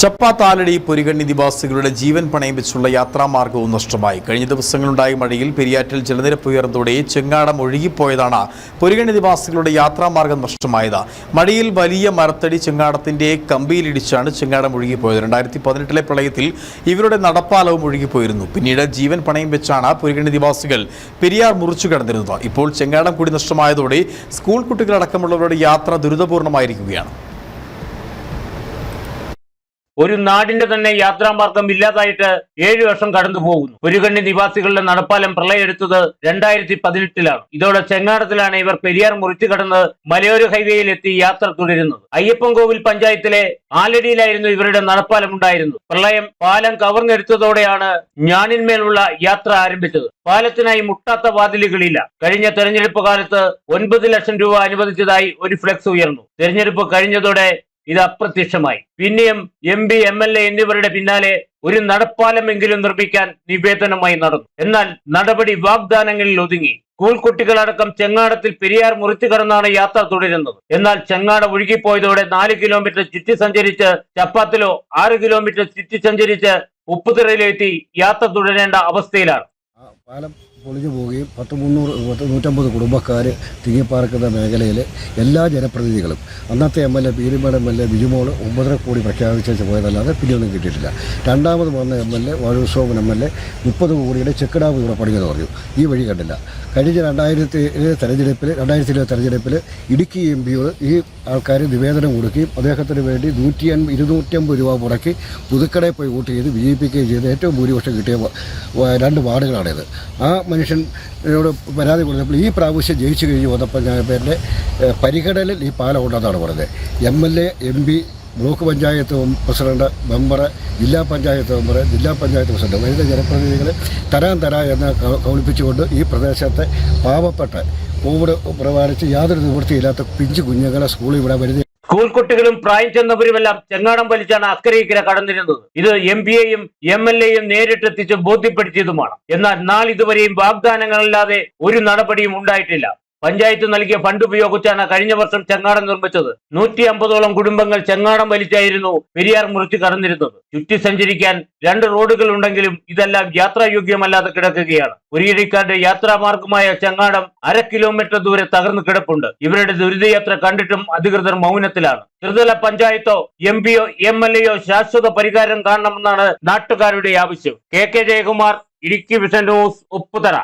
ചപ്പാത്താലടി പൊരികണ്ണി നിവാസികളുടെ ജീവൻ പണയം വെച്ചുള്ള യാത്രാമാർഗവും നഷ്ടമായി. കഴിഞ്ഞ ദിവസങ്ങളുണ്ടായ മഴയിൽ പെരിയാറ്റിൽ ജലനിരപ്പ് ഉയർന്നതോടെ ചെങ്ങാടം ഒഴുകിപ്പോയതാണ് പൊരികണ്ണി നിവാസികളുടെ യാത്രാമാർഗം നഷ്ടമായത്. മഴയിൽ വലിയ മരത്തടി ചെങ്ങാടത്തിന്റെ കമ്പിയിലിടിച്ചാണ് ചെങ്ങാടം ഒഴുകിപ്പോയത്. 2018 പ്രളയത്തിൽ ഇവരുടെ നടപ്പാലവും ഒഴുകിപ്പോയിരുന്നു. പിന്നീട് ജീവൻ പണയം വെച്ചാണ് പൊരികണ്ണി നിവാസികൾ പെരിയാർ മുറിച്ചു കടന്നിരുന്നത്. ഇപ്പോൾ ചെങ്ങാടം കൂടി നഷ്ടമായതോടെ സ്കൂൾ കുട്ടികളടക്കമുള്ളവരുടെ യാത്ര ദുരിതപൂർണമായിരിക്കുകയാണ്. ഒരു നാടിന്റെ തന്നെ യാത്രാമാർഗം ഇല്ലാതായിട്ട് 7 വർഷം കടന്നു പോകുന്നു. പൊരികണ്ണി നിവാസികളുടെ നടപ്പാലം പ്രളയെടുത്തത് 2018 ഇതോടെ ചെങ്ങാടത്തിലാണ് ഇവർ പെരിയാർ മുറിച്ചു കടന്ന് മലയോര ഹൈവേയിൽ എത്തി യാത്ര തുടരുന്നത്. അയ്യപ്പൻകോവിൽ പഞ്ചായത്തിലെ ആലടിയിലായിരുന്നു ഇവരുടെ നടപ്പാലം ഉണ്ടായിരുന്നത്. പ്രളയം പാലം കവർന്നെടുത്തതോടെയാണ് ഞാണിന്മേലുള്ള യാത്ര ആരംഭിച്ചത്. പാലത്തിനായി മുട്ടാത്ത വാതിലുകളില്ല. കഴിഞ്ഞ തെരഞ്ഞെടുപ്പ് കാലത്ത് 9 ലക്ഷം രൂപ അനുവദിച്ചതായി ഒരു ഫ്ലെക്സ് ഉയർന്നു. തെരഞ്ഞെടുപ്പ് കഴിഞ്ഞതോടെ ഇത് അപ്രത്യക്ഷമായി. പിന്നെയും MP, MLA എന്നിവരുടെ പിന്നാലെ ഒരു നടപ്പാലമെങ്കിലും നിർമ്മിക്കാൻ നിവേദനമായി നടന്നു. എന്നാൽ നടപടി വാഗ്ദാനങ്ങളിൽ ഒതുങ്ങി. സ്കൂൾ കുട്ടികളടക്കം ചെങ്ങാടത്തിൽ പെരിയാർ മുറിച്ചു കടന്നാണ് യാത്ര തുടരുന്നത്. എന്നാൽ ചെങ്ങാടം ഒഴുകിപ്പോയതോടെ 4 കിലോമീറ്റർ ചുറ്റി സഞ്ചരിച്ച് ചപ്പാത്തിലോ 6 കിലോമീറ്റർ ചുറ്റി സഞ്ചരിച്ച് ഉപ്പുതറയിലെത്തി യാത്ര തുടരേണ്ട അവസ്ഥയിലാണ്. പാലം പൊളിഞ്ഞു പോവുകയും 150 കുടുംബക്കാർ തിങ്ങിപ്പാർക്കുന്ന മേഖലയിൽ എല്ലാ ജനപ്രതിനിധികളും അന്നത്തെ MLA പീരുമേട് MLA ബിജുമോൾ 9.5 കോടി പ്രഖ്യാപിച്ചു പോയതല്ലാതെ പിന്നെയൊന്നും കിട്ടിയിട്ടില്ല. രണ്ടാമത് വന്ന MLA വാഴൂസോമൻ MLA 30 കോടിയുടെ ചെക്ക് ഡാം ഇവിടെ പണിയെന്ന് പറഞ്ഞു. ഈ വഴി കണ്ടില്ല. കഴിഞ്ഞ 2020 തെരഞ്ഞെടുപ്പിൽ ഇടുക്കി MPയോട് ഈ ആൾക്കാർ നിവേദനം കൊടുക്കുകയും അദ്ദേഹത്തിന് വേണ്ടി 250 രൂപ മുടക്കി പുതുക്കടയിൽ പോയി വോട്ട് ചെയ്ത് വിജയിപ്പിക്കുകയും ചെയ്ത് ഏറ്റവും ഭൂരിപക്ഷം കിട്ടിയ 2 വാർഡുകളാണിത്. ആ മനുഷ്യനോട് പരാതി കൊടുത്തപ്പോൾ ഈ പ്രാവശ്യം ജയിച്ചു കഴിഞ്ഞ് വന്നപ്പോൾ ഞാൻ പേരുടെ പരിഗണനയിൽ ഈ പാലം ഉണ്ടെന്നാണ് പറഞ്ഞത്. MLA, MP, block panchayat president, member, ജില്ലാ പഞ്ചായത്ത് മെമ്പർ, ജില്ലാ പഞ്ചായത്ത് പ്രസിഡന്റ് വരുന്ന ജനപ്രതിനിധികൾ തരാൻ എന്ന് കൗളിപ്പിച്ചുകൊണ്ട് ഈ പ്രദേശത്തെ പാവപ്പെട്ട കോവിഡ് പ്രമാണിച്ച് യാതൊരു നിവൃത്തിയില്ലാത്ത പിഞ്ചു കുഞ്ഞുങ്ങളെ സ്കൂളിൽ ഇവിടെ വരുന്നത്. സ്കൂൾ കുട്ടികളും പ്രായം ചെന്നവരുമെല്ലാം ചെങ്ങാടം വലിച്ചാണ് അക്കരെ ഇക്കരെ കടന്നിരുന്നത്. ഇത് MPയെയും MLAയും നേരിട്ടെത്തിച്ച് ബോധ്യപ്പെടുത്തിയതുമാണ്. എന്നാൽ നാളിതുവരെയും വാഗ്ദാനങ്ങളല്ലാതെ ഒരു നടപടിയും ഉണ്ടായിട്ടില്ല. പഞ്ചായത്ത് നൽകിയ ഫണ്ട് ഉപയോഗിച്ചാണ് കഴിഞ്ഞ വർഷം ചെങ്ങാടം നിർമ്മിച്ചത്. 150ഓളം കുടുംബങ്ങൾ ചെങ്ങാടം വലിച്ചായിരുന്നു പെരിയാർ മുറിച്ച് കടന്നിരുന്നത്. ചുറ്റി സഞ്ചരിക്കാൻ 2 റോഡുകൾ ഉണ്ടെങ്കിലും ഇതെല്ലാം യാത്രായോഗ്യമല്ലാതെ കിടക്കുകയാണ്. കുരിയടിക്കാരുടെ യാത്രാമാർഗമായ ചെങ്ങാടം 1/2 കിലോമീറ്റർ ദൂരെ തകർന്നു കിടപ്പുണ്ട്. ഇവരുടെ ദുരിതയാത്ര കണ്ടിട്ടും അധികൃതർ മൗനത്തിലാണ്. ത്രിതല പഞ്ചായത്തോ MPയോ MLAയോ ശാശ്വത പരിഹാരം കാണണമെന്നാണ് നാട്ടുകാരുടെ ആവശ്യം. KK Jayakumar, Idukki vision news, Upputhara.